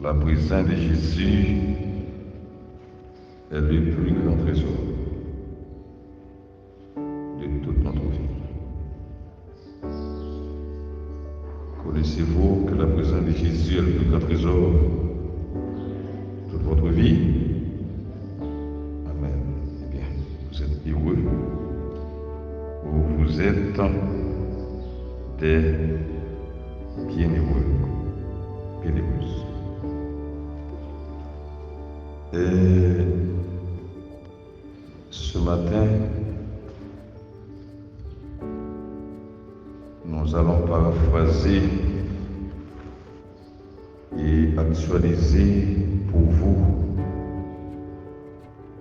La présence de Jésus est le plus grand trésor de toute notre vie. Connaissez-vous que la présence de Jésus est le plus grand trésor de toute votre vie? Amen. Eh bien, vous êtes heureux ou vous êtes des bienheureux, bienheureuses. Et ce matin, nous allons paraphraser et actualiser pour vous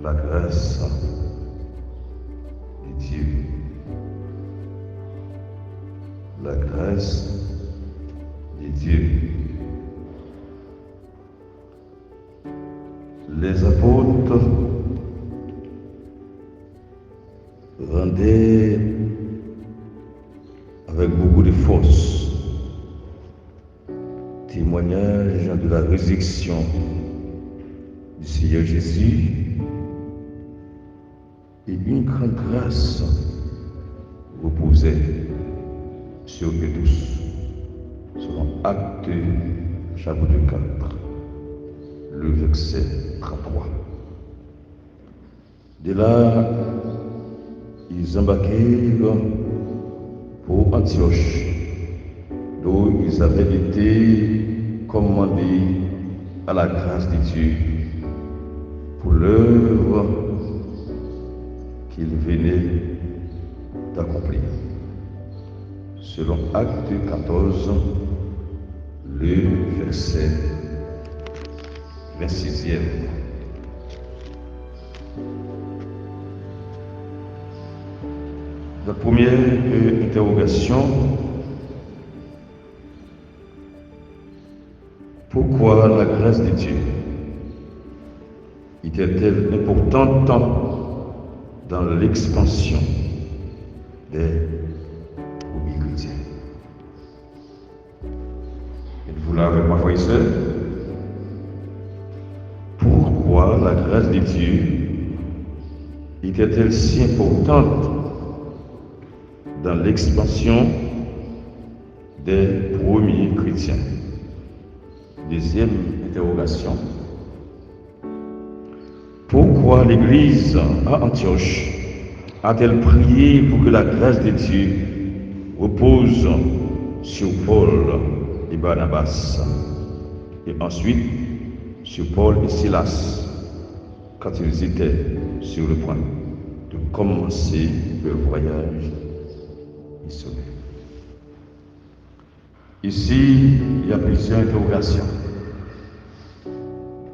la grâce de Dieu. La grâce de Dieu. Les apôtres rendaient avec beaucoup de force témoignage de la résurrection du Seigneur Jésus, et une grande grâce reposait sur eux tous, selon Actes chapitre 4, le verset 33. De là, ils embarquèrent pour Antioche, d'où ils avaient été commandés à la grâce de Dieu pour l'œuvre qu'ils venaient d'accomplir. Selon Acte 14, le verset 26e. La première interrogation: pourquoi la grâce de Dieu était-elle importante dans l'expansion des premiers chrétiens? Êtes-vous là avec moi, frères et sœurs? Pourquoi la grâce de Dieu était-elle si importante dans l'expansion des premiers chrétiens? Deuxième interrogation: pourquoi l'Église à Antioche a-t-elle prié pour que la grâce de Dieu repose sur Paul et Barnabas, et ensuite sur Paul et Silas, quand ils étaient sur le point de commencer leur voyage missionnaire? Ici, il y a plusieurs interrogations.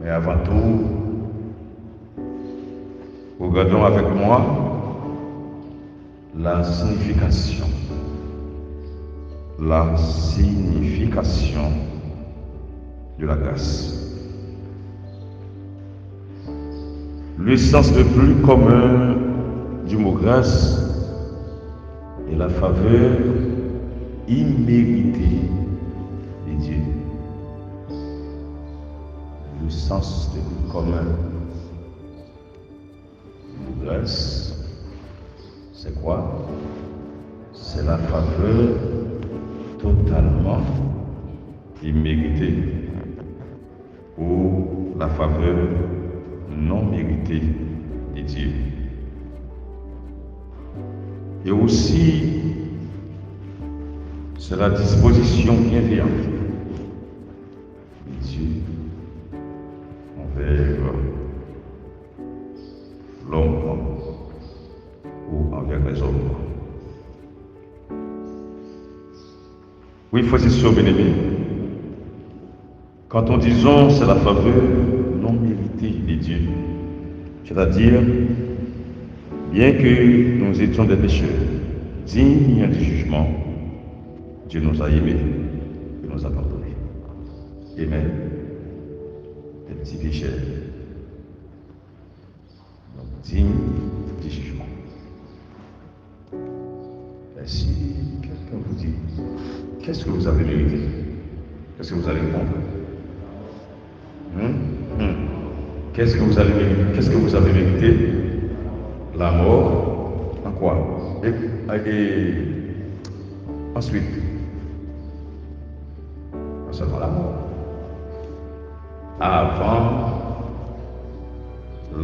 Mais avant tout, regardons avec moi la signification. La signification de la grâce. Le sens le plus commun du mot grâce est la faveur imméritée de Dieu. Le sens le plus commun du mot grâce, c'est quoi? C'est la faveur totalement imméritée ou la faveur non méritée de Dieu. Et aussi, c'est la disposition bienveillante de Dieu envers l'homme ou envers les hommes. Oui, frères et sœurs bien-aimés, quand on disons c'est la faveur non méritée de Dieu, c'est-à-dire, bien que nous étions des pécheurs, dignes du jugement, Dieu nous a aimés et nous a pardonnés. Amen. Des petits pécheurs, donc dignes du jugement. Et si quelqu'un vous dit, qu'est-ce que vous avez mérité? Qu'est-ce que vous allez répondre? Qu'est-ce que vous avez mérité? La mort. En quoi? Et ensuite, pas seulement la mort. Avant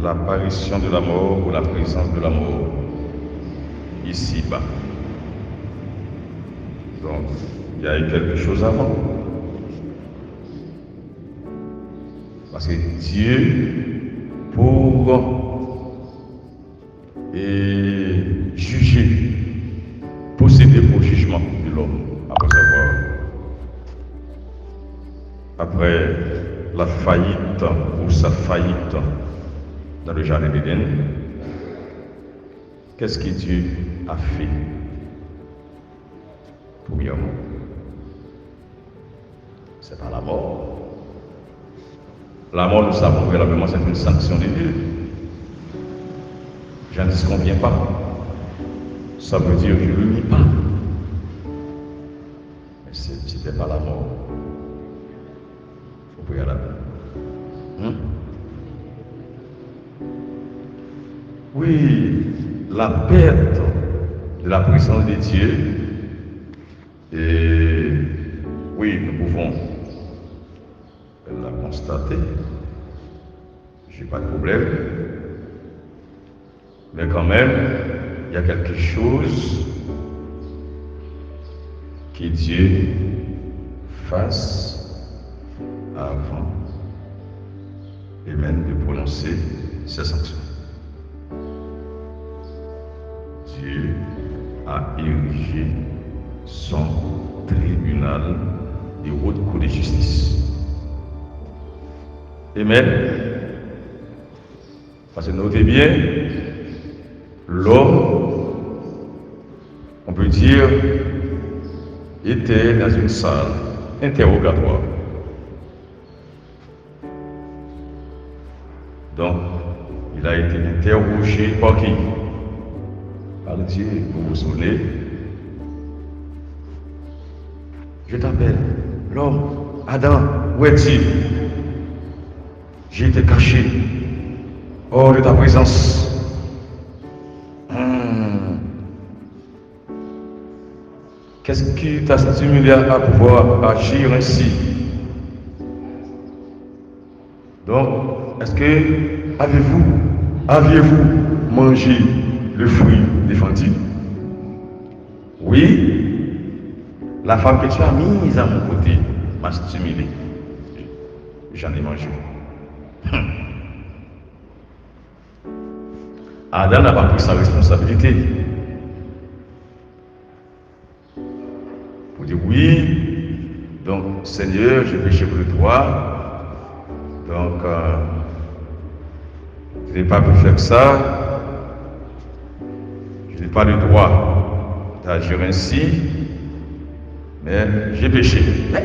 l'apparition de la mort ou la présence de la mort ici-bas. Donc, il y a eu quelque chose avant. Parce que Dieu, pour juger, procéder au jugement de l'homme, après la faillite ou sa faillite dans le jardin d'Éden, qu'est-ce que Dieu a fait? Premièrement, c'est pas la mort. La mort, nous savons véritablement, c'est une sanction de Dieu. Je ne disconviens pas. Ça veut dire que je ne le nie pas. Mais ce n'était pas la mort. Il faut prier à la paix. Oui, la perte de la présence de Dieu. Et oui, nous pouvons la constater. Je n'ai pas de problème. Mais quand même, il y a quelque chose que Dieu fasse avant et même de prononcer ses sanctions. Dieu a érigé son tribunal de haute cour de justice. Amen. Parce que notez bien, l'homme, on peut dire, était dans une salle interrogatoire. Donc, il a été interrogé par qui? Par Dieu, vous vous souvenez? Je t'appelle, l'homme, Adam, où es-tu? J'ai été caché hors de ta présence. Qu'est-ce qui t'a stimulé à pouvoir agir ainsi? Donc, est-ce que aviez-vous mangé le fruit défendu? Oui, la femme que tu as mise à mon côté m'a stimulé. J'en ai mangé. Adam n'a pas pris sa responsabilité. Pour dire oui, donc Seigneur, j'ai péché contre toi, donc je n'ai pas pu faire ça, je n'ai pas le droit d'agir ainsi, mais j'ai péché. Mais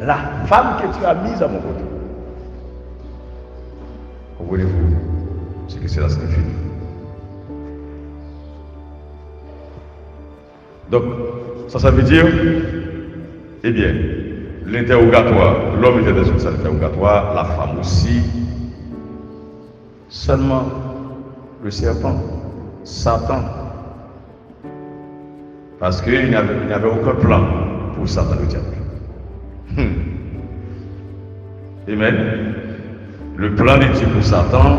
la femme que tu as mise à mon côté, comprenez-vous ce que cela signifie? Donc, ça veut dire, eh bien, l'interrogatoire, l'homme était dans une salle d'interrogatoire, la femme aussi. Seulement le serpent, Satan, parce qu'il n'y avait aucun plan pour Satan le diable. Amen. Le plan de Dieu pour Satan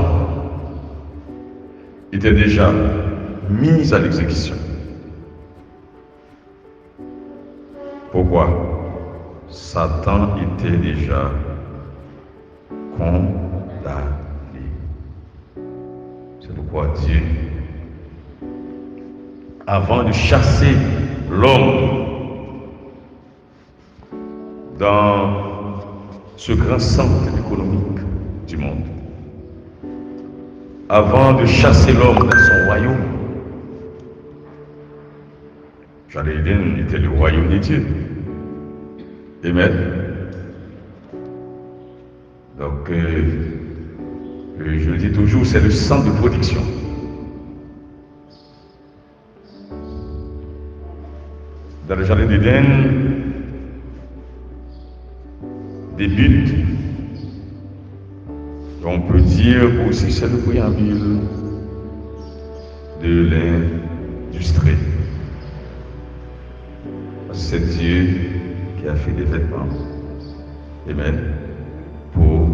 était déjà mis à l'exécution. Pourquoi? Satan était déjà condamné. C'est pourquoi Dieu, avant de chasser l'homme dans ce grand centre économique du monde, avant de chasser l'homme dans son royaume, Jardin d'Éden était le royaume de Dieu. Amen. Donc, je le dis toujours, c'est le centre de production. Dans le Jardin d'Éden, débute On peut dire aussi c'est le préambule de l'industrie. C'est Dieu qui a fait des vêtements. Amen. Pour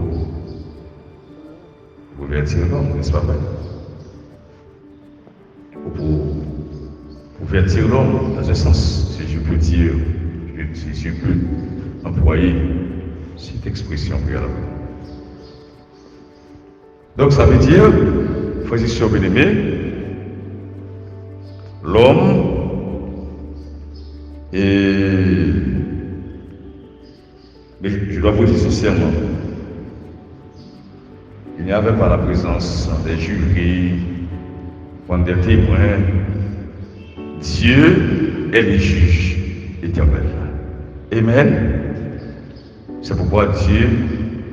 vertir l'homme, n'est-ce pas vrai? Pour vertir l'homme, dans un sens, si je peux dire, si je peux employer cette expression préalable. Donc ça veut dire, frères et sœurs bien-aimés, l'homme et mais je dois vous dire sincèrement, il n'y avait pas la présence des jurys, des témoins. Dieu est le juge éternel. Amen. C'est pourquoi Dieu,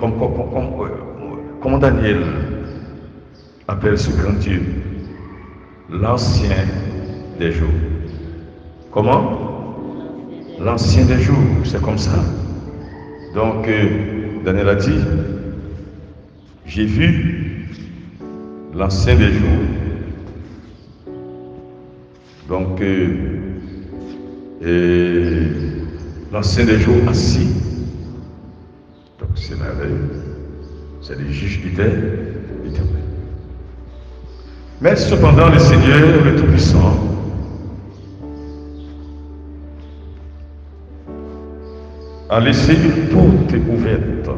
comme Daniel appelle ce grand Dieu, l'ancien des jours. Comment? L'ancien des jours, c'est comme ça. Donc, Daniel a dit, j'ai vu l'ancien des jours. Donc, l'ancien des jours assis. Donc, c'est merveilleux. C'est le juge éternel. Mais cependant, le Seigneur, le Tout-Puissant, a laissé une porte ouverte.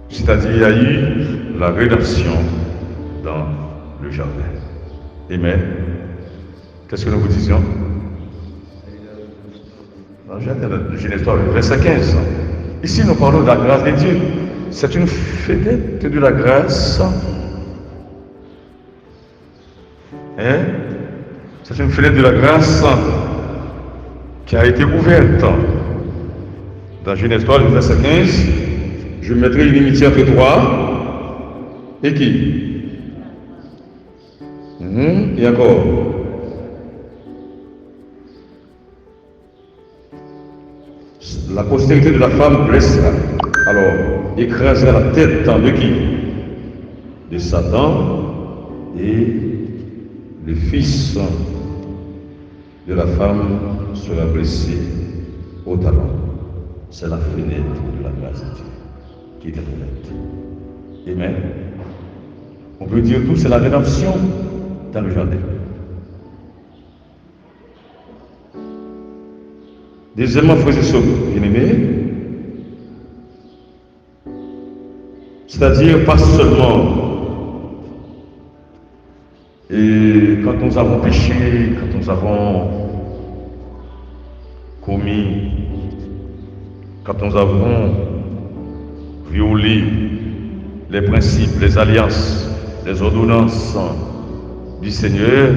C'est-à-dire, il y a eu la rédemption dans le jardin. Amen. Qu'est-ce que nous vous disions? Dans Genèse 3, verset 15. Ici, nous parlons de la grâce de Dieu. C'est une fenêtre de la grâce. C'est une fenêtre de la grâce qui a été ouverte. Dans Genèse 3, verset 15, je mettrai une inimitié entre toi et qui? Et encore. La postérité de la femme blessera. Alors, écrasera la tête de qui? De Satan, et le fils de la femme sera blessé au talon. C'est la fenêtre de la grâce de Dieu qui est ouverte. Amen. On peut dire tout, c'est la rédemption dans le jardin. Deuxièmement, frères et sœurs bien-aimés, c'est-à-dire pas seulement quand nous avons péché, quand nous avons commis, quand nous avons violé les principes, les alliances, les ordonnances du Seigneur,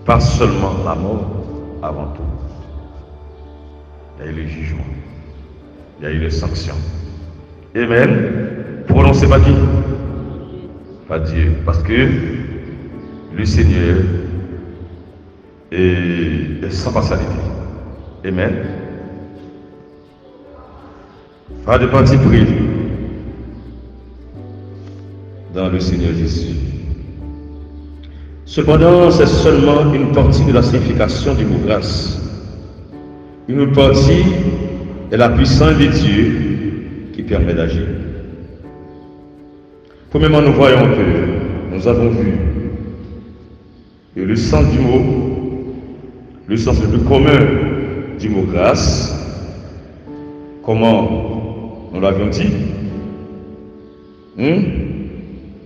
pas seulement la mort avant tout. Il y a eu le jugement, il y a eu les sanctions. Amen. Prononcez pas qui? Pas Dieu. Parce que le Seigneur est sans partialité. Amen. Pas de parti pris dans le Seigneur Jésus. Cependant, c'est seulement une partie de la signification du mot grâce. Une autre partie est la puissance de Dieu qui permet d'agir. Premièrement, nous voyons que nous avons vu que le sens du mot, le sens le plus commun du mot grâce, comment nous l'avions dit,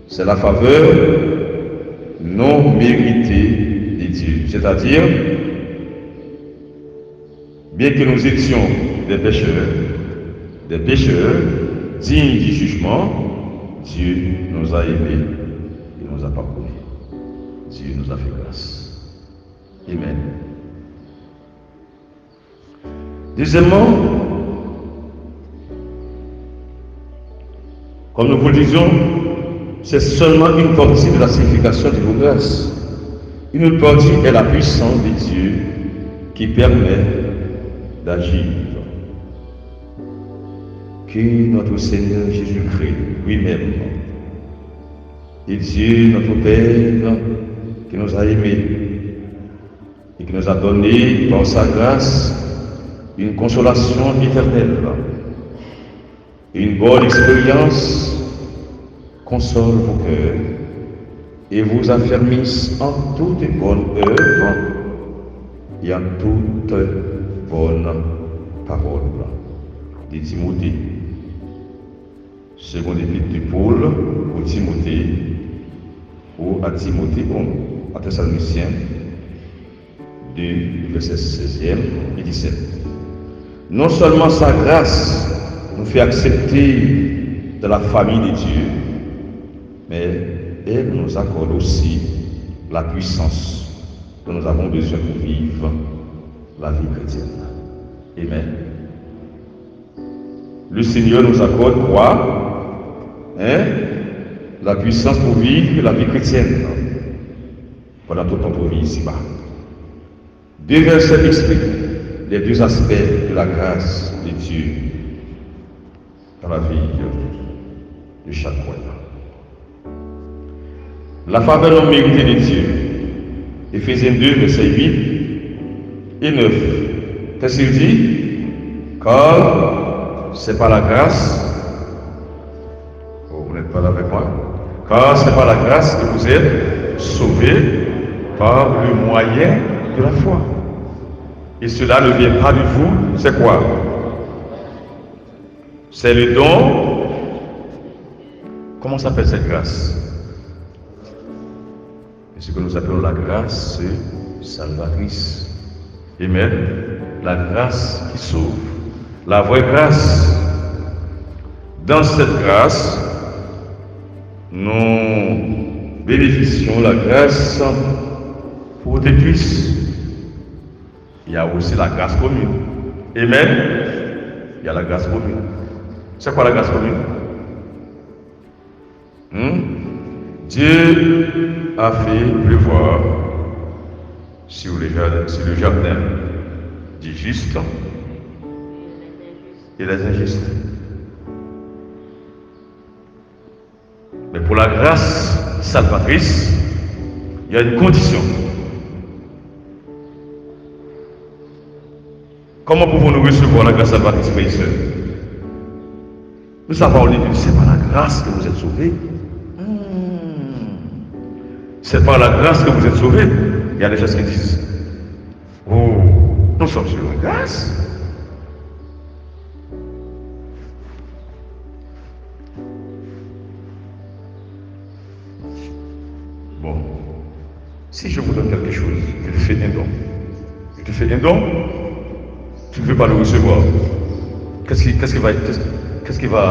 c'est la faveur non méritée de Dieu. C'est-à-dire, bien que nous étions des pécheurs dignes du jugement, Dieu nous a aimés et nous a pardonnés. Dieu nous a fait grâce. Amen. Deuxièmement, comme nous vous le disions, c'est seulement une partie de la signification du mot grâce. Une autre partie est la puissance de Dieu qui permet d'agir. que notre Seigneur Jésus-Christ lui-même et Dieu notre Père qui nous a aimés et qui nous a donné par sa grâce une consolation éternelle et une bonne expérience console vos cœurs et vous affermisse en toute bonne œuvre et en toute bonne parole. Dit Timothée, seconde épître de Paul au Timothée ou à Timothée, à Thessaloniciens, 2, verset 16e et 17. Non seulement sa grâce nous fait accepter de la famille de Dieu, mais elle nous accorde aussi la puissance dont nous avons besoin pour vivre la vie chrétienne. Amen. Le Seigneur nous accorde quoi? La puissance pour vivre la vie chrétienne pendant toute notre vie ici-bas. Deux versets expliquent les deux aspects de la grâce de Dieu dans la vie de chaque croyant. La faveur non méritée de Dieu. Éphésiens 2, versets 8 et 9. Qu'est-ce qu'il dit? Car c'est par la grâce. Oh, vous n'êtes pas là avec moi? Car c'est par la grâce que vous êtes sauvés par le moyen de la foi. Et cela ne vient pas de vous, c'est quoi? C'est le don. Comment s'appelle cette grâce? C'est ce que nous appelons la grâce salvatrice. Amen. La grâce qui sauve. La vraie grâce. Dans cette grâce, nous bénéficions la grâce pour des plus. Il y a aussi la grâce commune. Amen. Il y a la grâce commune. C'est quoi la grâce commune? Dieu a fait pleuvoir sur le jardin des justes et les injustes. Mais pour la grâce salvatrice, il y a une condition. Comment pouvons-nous recevoir la grâce salvatrice, frères et sœurs? Nous savons au début, c'est par la grâce que vous êtes sauvés. C'est par la grâce que vous êtes sauvés. Il y a des gens qui disent, oh, nous sommes sur la grâce. Bon, si je vous donne quelque chose, je te fais un don. Je te fais un don, tu ne veux pas le recevoir. Qu'est-ce qui va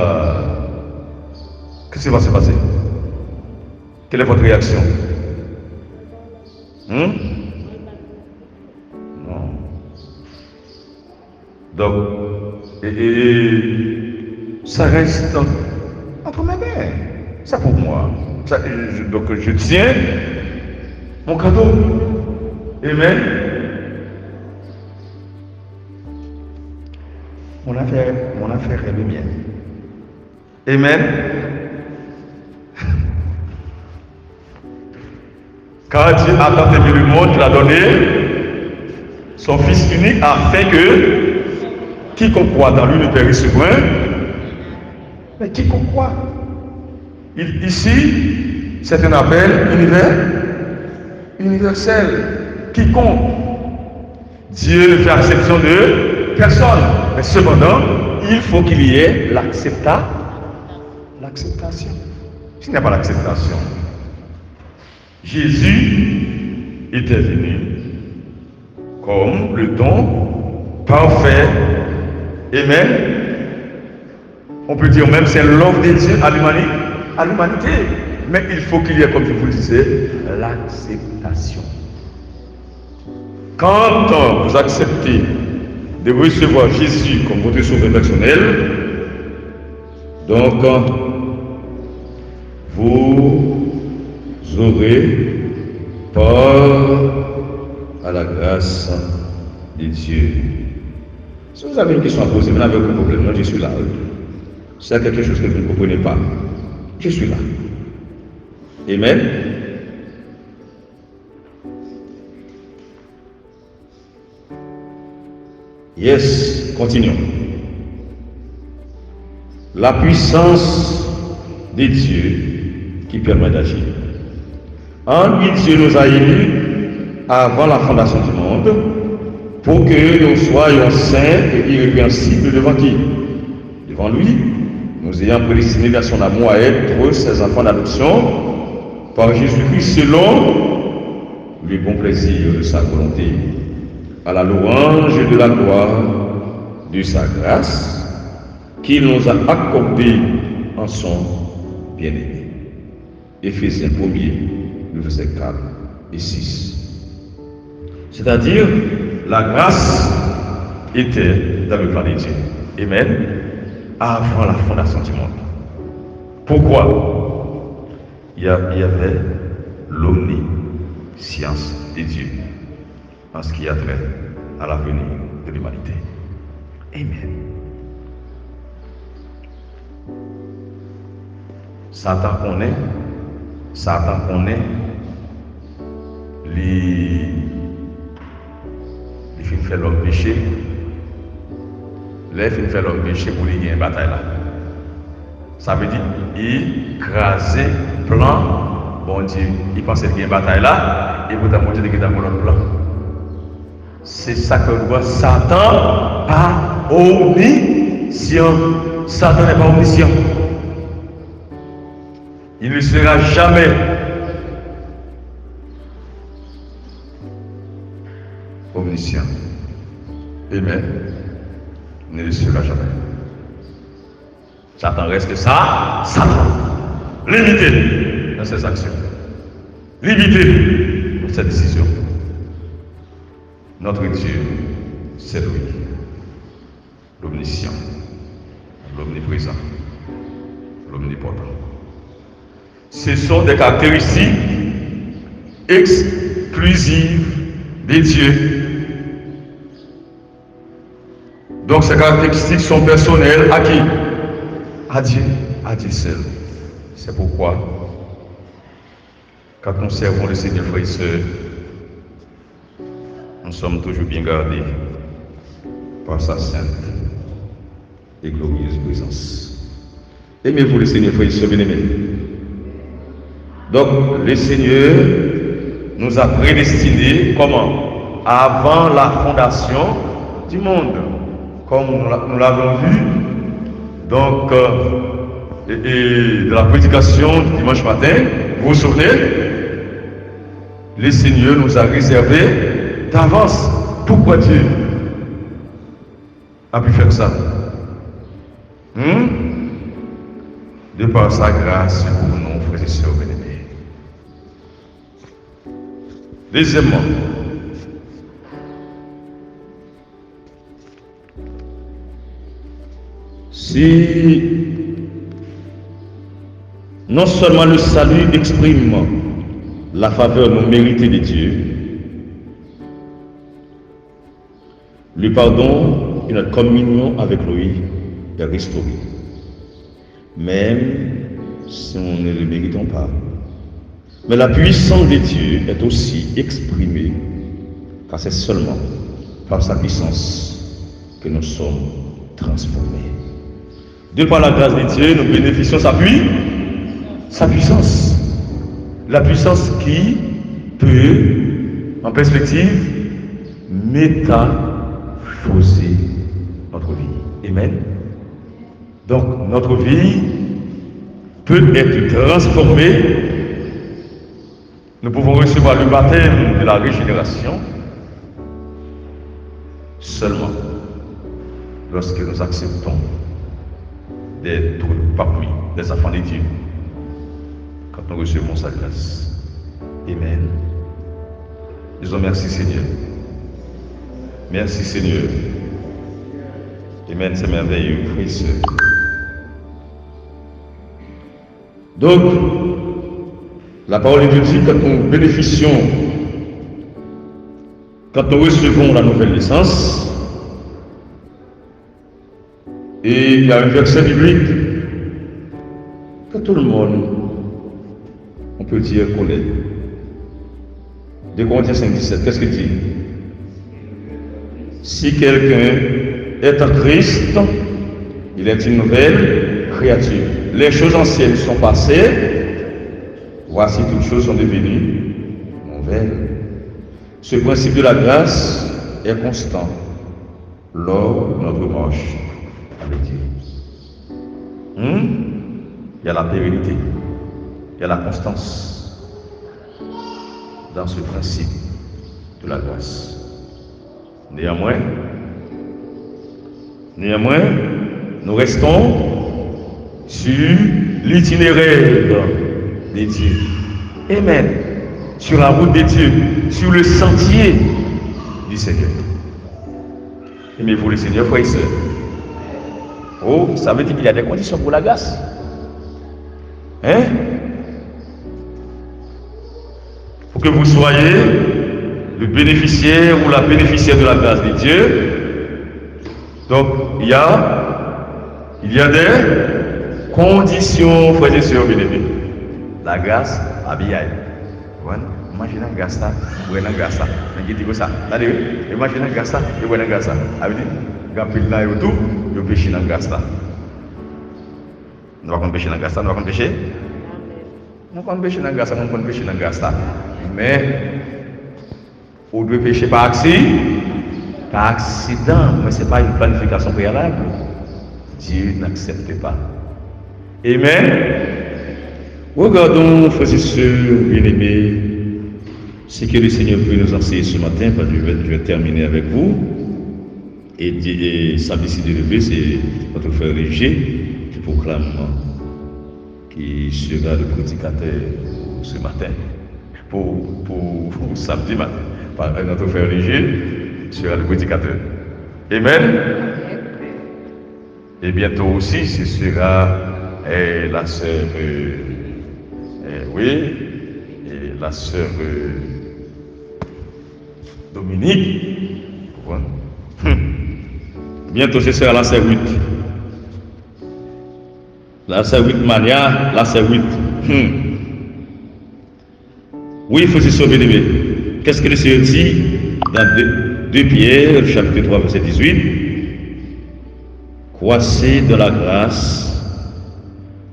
se passer? Quelle est votre réaction? Non. Donc, ça reste entre mes mains. C'est pour moi. Donc, je tiens mon cadeau. Amen. Mon affaire est le mien. Amen. Car Dieu a tant aimé le monde qu'il a donné son Fils unique afin que quiconque croit dans lui ne périsse point. Mais quiconque croit. Ici, c'est un appel universel. Quiconque. Dieu ne fait exception de personne. Mais cependant, il faut qu'il y ait l'acceptation. S'il n'y a pas l'acceptation, Jésus était venu comme le don parfait. Amen. On peut dire même c'est l'œuvre de Dieu à l'humanité. Mais il faut qu'il y ait, comme je vous le disais, l'acceptation. Quand vous acceptez de recevoir Jésus comme votre sauveur personnel, donc vous aurez part à la grâce de Dieu. Si vous avez une question à poser, vous n'avez aucun problème, moi je suis là. C'est quelque chose que vous ne comprenez pas. Je suis là. Amen. Yes, continuons. La puissance de Dieu qui permet d'agir. En lui, Dieu nous a élus avant la fondation du monde pour que nous soyons saints et irrépréhensibles devant qui? Devant lui, nous ayant prédestinés vers son amour à être ses enfants d'adoption par Jésus-Christ selon le bon plaisir de sa volonté, à la louange de la gloire de sa grâce qu'il nous a accordée en son bien-aimé. Éphésiens 1er, le verset 4 et 6. C'est-à-dire, la grâce était dans le plan de Dieu. Amen. Avant la fondation du monde. Pourquoi? Il y avait l'omniscience de Dieu en ce qui a trait à l'avenir de l'humanité. Amen. Satan connaît les filles fait l'homme péché. Les filles fait l'homme péché pour les gagner une bataille là. Ça veut dire écraser plan. Bon Dieu, il pensait qu'il y a une bataille là, et pourtant mon Dieu qui est dans mon plan. C'est ça que voit Satan pas omniscient. Satan n'est pas omniscient. Il ne sera jamais omniscient. Amen. Il ne le sera jamais. Satan reste ça, Satan. Limité dans ses actions. Limité dans ses décisions. Notre Dieu, c'est lui. L'omniscient, l'omniprésent, l'omnipotent. Ce sont des caractéristiques exclusives de Dieu. Donc ces caractéristiques sont personnelles à qui? À Dieu seul. C'est pourquoi, quand nous servons le Seigneur, frères et sœurs, nous sommes toujours bien gardés par sa sainte et glorieuse présence. Aimez-vous le Seigneur, frères et sœurs bien-aimés? Donc, le Seigneur nous a prédestinés, comment? Avant la fondation du monde. Comme nous l'avons vu, donc, de la prédication du dimanche matin, vous vous souvenez? Le Seigneur nous a réservé d'avance. Pourquoi Dieu a pu faire ça? De par sa grâce pour nous, frères et sœurs bien-aimés. Deuxièmement, si non seulement le salut exprime la faveur non méritée de Dieu, le pardon et notre communion avec lui est restaurée, même si on ne le méritons pas. Mais la puissance de Dieu est aussi exprimée, car c'est seulement par sa puissance que nous sommes transformés. De par la grâce de Dieu, nous bénéficions sa puissance. La puissance qui peut, en perspective, métamorphoser notre vie. Amen. Donc, notre vie peut être transformée. Nous pouvons recevoir le baptême de la régénération seulement lorsque nous acceptons d'être parmi les enfants de Dieu, quand nous recevons sa grâce. Amen. Disons merci Seigneur. Merci Seigneur. Amen, c'est merveilleux, frères et sœurs. Donc, la parole de Dieu, quand nous bénéficions, quand nous recevons la nouvelle naissance, et il y a un verset biblique que tout le monde, on peut dire qu'on est. 2 Corinthiens 5,17, qu'est-ce qu'il dit? Si quelqu'un est en Christ, il est une nouvelle créature. Les choses anciennes sont passées, voici toutes choses sont devenues nouvelles. Ce principe de la grâce est constant lors de notre marche avec Dieu. Il y a la pérennité, il y a la constance dans ce principe de la grâce. Néanmoins, nous restons sur l'itinéraire de Dieu. Amen. Sur la route de Dieu, sur le sentier du Seigneur. Aimez-vous le Seigneur, frères et sœurs? Oh, ça veut dire qu'il y a des conditions pour la grâce. Hein? Pour que vous soyez le bénéficiaire ou la bénéficiaire de la grâce de Dieu. Donc, il y a des conditions, frères et sœurs bien-aimés. La grâce, habillée. Imaginez un grâce, vous avez un grâce, vous avez ça. Imaginez un grâce, vous avez un grâce. Vous avez dit, vous avez tout, vous avez péché dans la grâce. Nous allons pécher dans la grâce, nous allons pécher. Nous allons pécher dans la grâce, nous allons pécher dans la grâce. Mais, vous devez pécher par accident, mais ce n'est pas une planification préalable. Dieu n'accepte pas. Amen. Regardons, frères et sœurs bien-aimés, ce que le Seigneur peut nous enseigner ce matin, parce que je vais terminer avec vous. Et samedi si Dieu le veut, c'est notre frère Léger qui proclame, qui sera le prédicateur ce matin, pour samedi matin. Notre frère Léger sera le prédicateur. Amen. Et bientôt aussi, ce sera la sœur, la sœur Dominique. Bientôt, ce sera la sœur 8. La sœur 8 Mania, la sœur 8. Oui, il faut se sauver de lui. Qu'est-ce que le Seigneur dit dans 2 Pierre, chapitre 3, verset 18? Croissez dans la grâce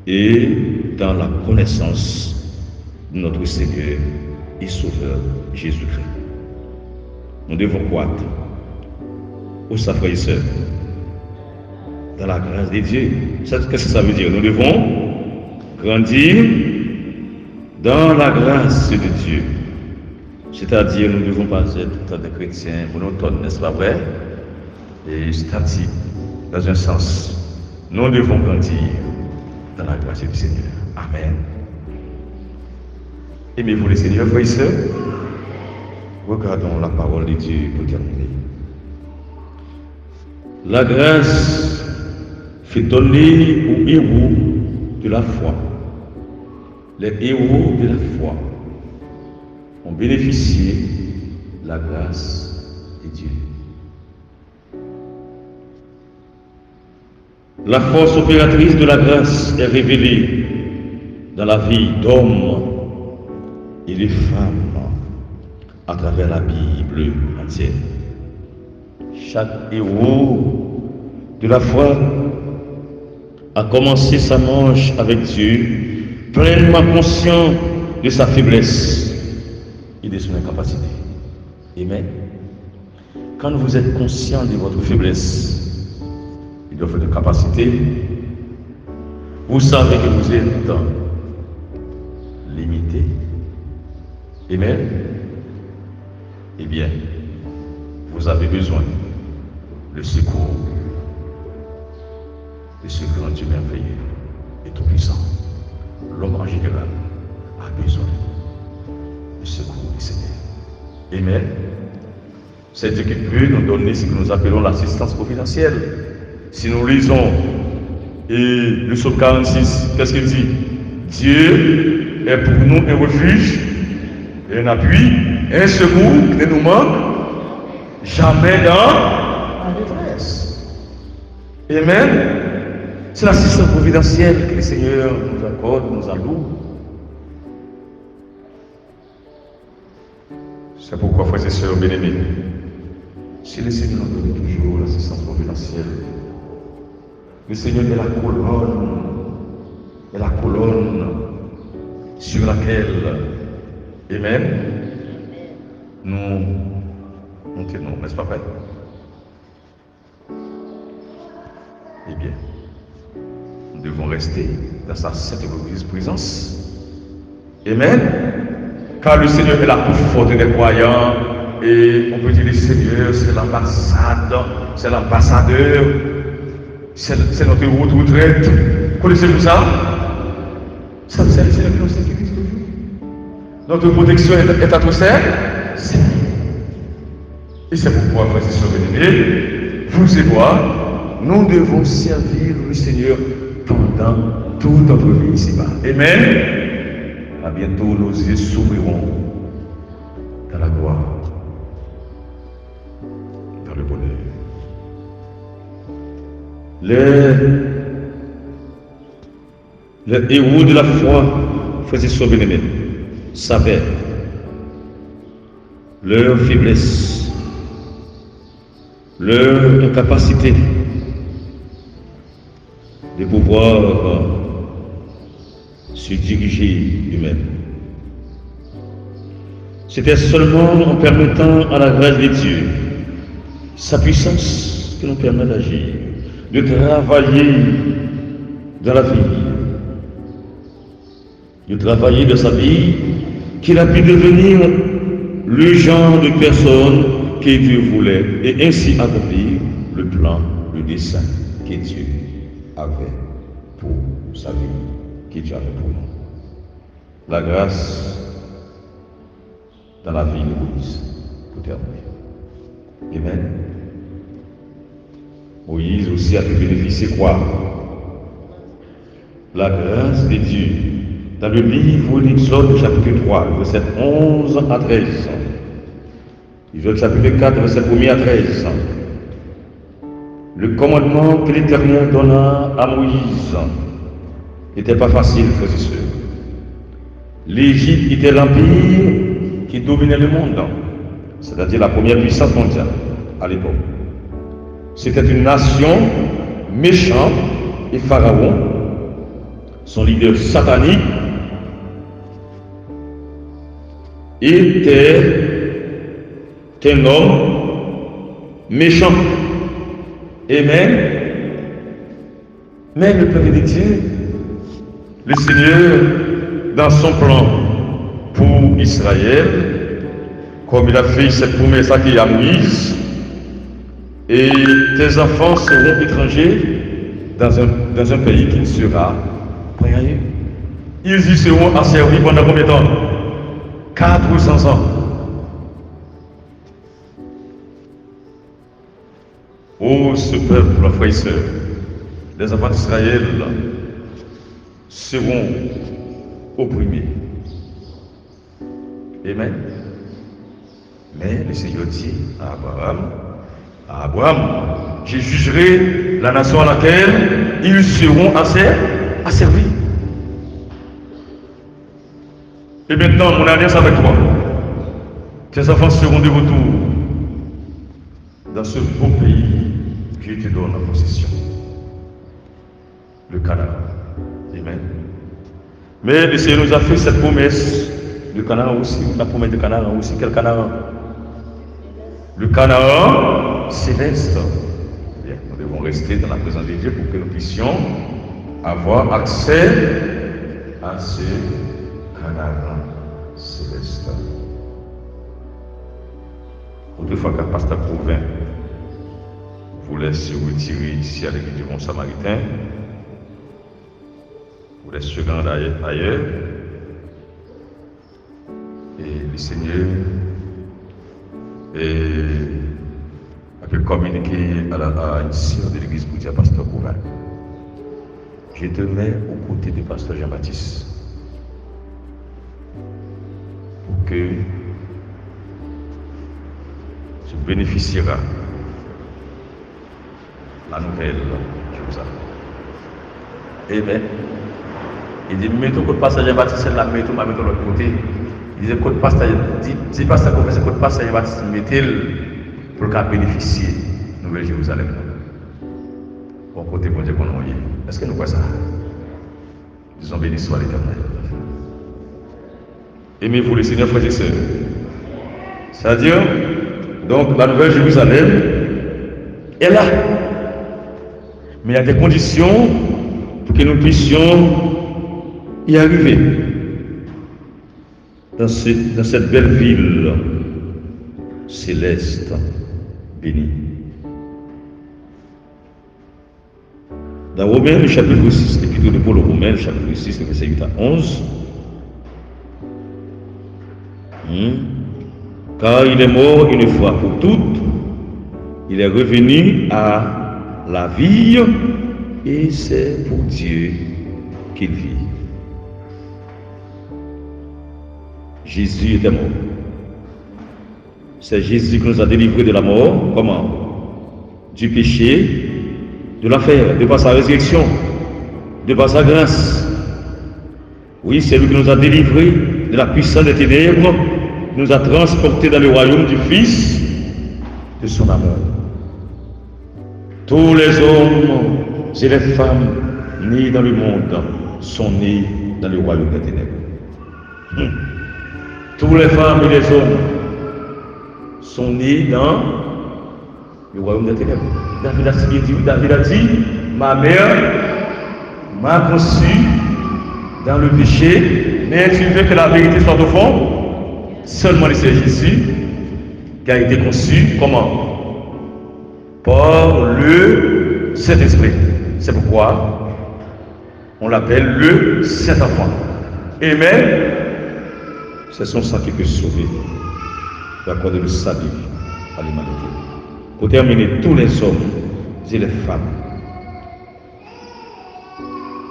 et dans la connaissance de notre Seigneur et Sauveur Jésus-Christ. Nous devons croître au frères et sœurs dans la grâce de Dieu. Qu'est-ce que ça veut dire? Nous devons grandir dans la grâce de Dieu. C'est-à-dire, nous ne devons pas être des chrétiens monotones, n'est-ce pas vrai? Et statiques, dans un sens. Nous devons grandir dans la grâce du Seigneur. Amen. Aimez-vous le Seigneur, frères et sœurs? Regardons la parole de Dieu pour terminer. La grâce fait donner aux héros de la foi. Les héros de la foi ont bénéficié de la grâce de Dieu. La force opératrice de la grâce est révélée dans la vie d'hommes et de femmes à travers la Bible entière. Chaque héros de la foi a commencé sa marche avec Dieu, pleinement conscient de sa faiblesse et de son incapacité. Amen. Quand vous êtes conscient de votre faiblesse et de votre capacité, vous savez que vous êtes limité. Amen. Eh bien, vous avez besoin de secours de ce grand Dieu merveilleux et tout-puissant. L'homme en général a besoin du secours du Seigneur. Amen. C'est Dieu qui peut nous donner ce que nous appelons l'assistance providentielle. Si nous lisons le psaume 46, qu'est-ce qu'il dit? Dieu est pour nous un refuge et un appui, un secours qui ne nous manque jamais dans la détresse. Amen. C'est l'assistance providentielle que le Seigneur nous accorde, nous alloue. C'est pourquoi, frères et sœurs bien-aimés, si le Seigneur nous donne toujours l'assistance providentielle, le Seigneur est la colonne sur laquelle, Amen, nous tenons, n'est-ce pas vrai? Eh bien, nous devons rester dans sa sainte présence. Amen. Car le Seigneur est la plus forte des croyants. Et on peut dire le Seigneur, c'est l'ambassade, c'est l'ambassadeur, c'est notre retraite. Connaissez-vous ça? Ça, c'est le Seigneur qui nous sécurise toujours. Notre protection est à tout seul. Et c'est pourquoi, frères et sœurs bien-aimés, vous et moi, nous devons servir le Seigneur pendant toute notre vie ici-bas. Amen. À bientôt, nos yeux s'ouvriront dans la gloire, dans le bonheur. Les héros de la foi, frères et sœurs bien-aimés, savaient leur faiblesse, leur incapacité de pouvoir se diriger eux-mêmes. C'était seulement en permettant à la grâce de Dieu, sa puissance, qui nous permet d'agir, de travailler dans la vie, de travailler dans sa vie, qu'il a pu devenir le genre de personne que Dieu voulait et ainsi accomplir le plan, le dessein que Dieu avait pour sa vie, que Dieu avait pour nous. La grâce dans la vie de Moïse pour terminer. Amen. Moïse aussi a pu bénéficier quoi? La grâce de Dieu. Dans le livre d'Exode, chapitre 3, verset 11 à 13. Exode chapitre 4, verset 1 à 13. Le commandement que l'Éternel donna à Moïse n'était pas facile, frères et sœurs. L'Égypte était l'empire qui dominait le monde, c'est-à-dire la première puissance mondiale à l'époque. C'était une nation méchante et Pharaon, son leader satanique, était un homme méchant. Amen. Mais le peuple de Dieu, le Seigneur, dans son plan pour Israël, comme il a fait cette promesse à Moïse, et tes enfants seront étrangers dans un pays qui ne sera pas ailleurs. Ils y seront asservis pendant combien de temps? 400 ans. Oh, ce peuple, frères et sœurs, les enfants d'Israël seront opprimés. Amen. Mais le Seigneur dit à Abraham, je jugerai la nation à laquelle ils seront asservis. Et maintenant, mon alliance avec toi, tes enfants seront de retour dans ce beau pays que je te donne en possession, le Canaan. Amen. Mais le Seigneur nous a fait cette promesse, le Canaan aussi, la promesse de Canaan aussi. Quel Canaan? Le Canaan céleste. Bien, nous devons rester dans la présence de Dieu pour que nous puissions avoir accès à ce Canaan céleste. Autrefois, quand Pasteur Provin voulait se retirer ici à l'église du Bon Samaritain, voulait se rendre ailleurs, et le Seigneur a pu communiquer à une sœur de l'église pour dire à Pasteur Provin, je te mets aux côtés de Pasteur Jean-Baptiste pour que tu bénéficieras la nouvelle que vous avez. Amen. Il dit, mettons que le pasteur Jean-Baptiste là, mettons de l'autre côté. Il dit, quand le pasteur, dit pasteur confesse, quand le pasteur Jean-Baptiste mettez-le pour qu'il bénéficie de Nouvelle Jérusalem. Bon côté, bon Dieu, qu'on a eu. Est-ce que nous voyons ça? Disons, béni soit l'Éternel. Aimez-vous le Seigneur, frères et sœurs. C'est-à-dire, donc, la Nouvelle Jérusalem est là. Mais il y a des conditions pour que nous puissions y arriver dans cette belle ville céleste bénie. Dans Romains, le chapitre 6, l'épître de Paul aux Romains, le chapitre 6, le verset 8 à 11. Car il est mort une fois pour toutes, il est revenu à la vie, et c'est pour Dieu qu'il vit. Jésus était mort. C'est Jésus qui nous a délivrés de la mort. Comment? Du péché, de l'enfer, de par sa résurrection, de par sa grâce. Oui, c'est lui qui nous a délivrés de la puissance des ténèbres, nous a transportés dans le royaume du Fils de son amour. Tous les hommes et les femmes nés dans le monde sont nés dans le royaume des ténèbres. Tous les femmes et les hommes sont nés dans le royaume des ténèbres. David a dit, ma mère m'a conçu dans le péché, mais tu veux que la vérité soit au fond? Seulement c'est Jésus qui a été conçu comment? Par le Saint-Esprit. C'est pourquoi on l'appelle le Saint-Enfant. Et même, c'est son sang qui peut sauver, qui accorder le salut à l'humanité. Pour terminer, tous les hommes et les femmes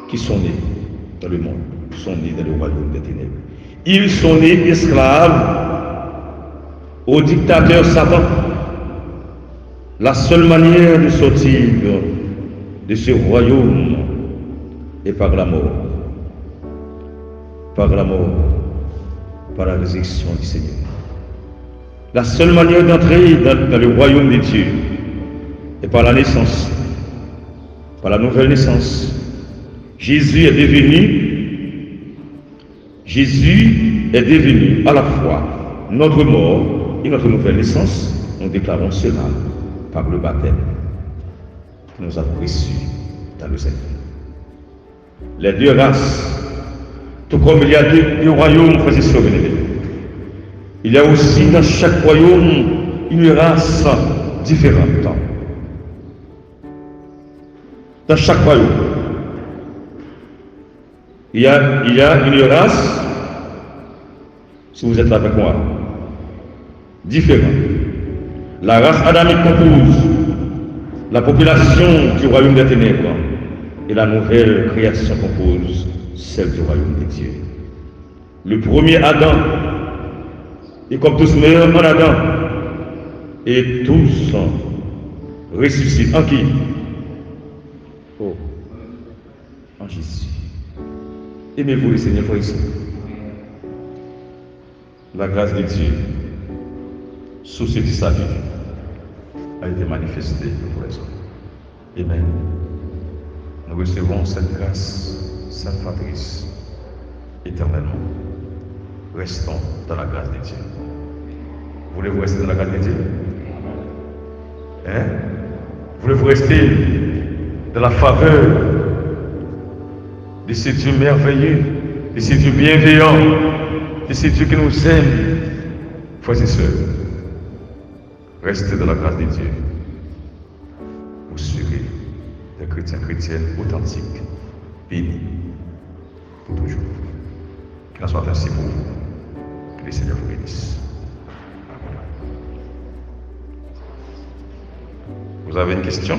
qui sont nés dans le monde, sont nés dans le royaume des ténèbres. Ils sont nés esclaves au dictateur Satan. La seule manière de sortir de ce royaume est par la mort. Par la mort, par la résurrection du Seigneur. La seule manière d'entrer dans le royaume de Dieu est par la naissance, par la nouvelle naissance. Jésus est devenu à la fois notre mort et notre nouvelle naissance. Nous déclarons cela par le baptême que nous avons reçu dans le Seigneur. Les deux races, tout comme il y a deux royaumes, frères et sœurs bien-aimés, il y a aussi dans chaque royaume une race différente. Dans chaque royaume, il y a une race, si vous êtes là avec moi, différente. La race adamique compose la population du royaume des ténèbres et la nouvelle création compose celle du royaume de Dieu. Le premier Adam, et comme tous meurent en Adam, et tous ressuscitent en qui? Oh, en Jésus. Aimez-vous le Seigneur, frères et sœurs. La grâce de Dieu sous ce qui sa vie a été manifestée pour les hommes. Amen. Nous recevons cette grâce salvatrice éternellement. Restons dans la grâce de Dieu. Voulez-vous rester dans la grâce de Dieu? Hein? Voulez-vous rester dans la faveur de ce Dieu merveilleux, de ce Dieu bienveillant, de ce Dieu qui nous aime? Frères et sœurs, restez dans la grâce de Dieu. Vous serez des chrétiens, chrétiennes authentiques, bénis pour toujours. Qu'il en soit ainsi pour vous. Que le Seigneur vous bénisse. Amen. Vous avez une question?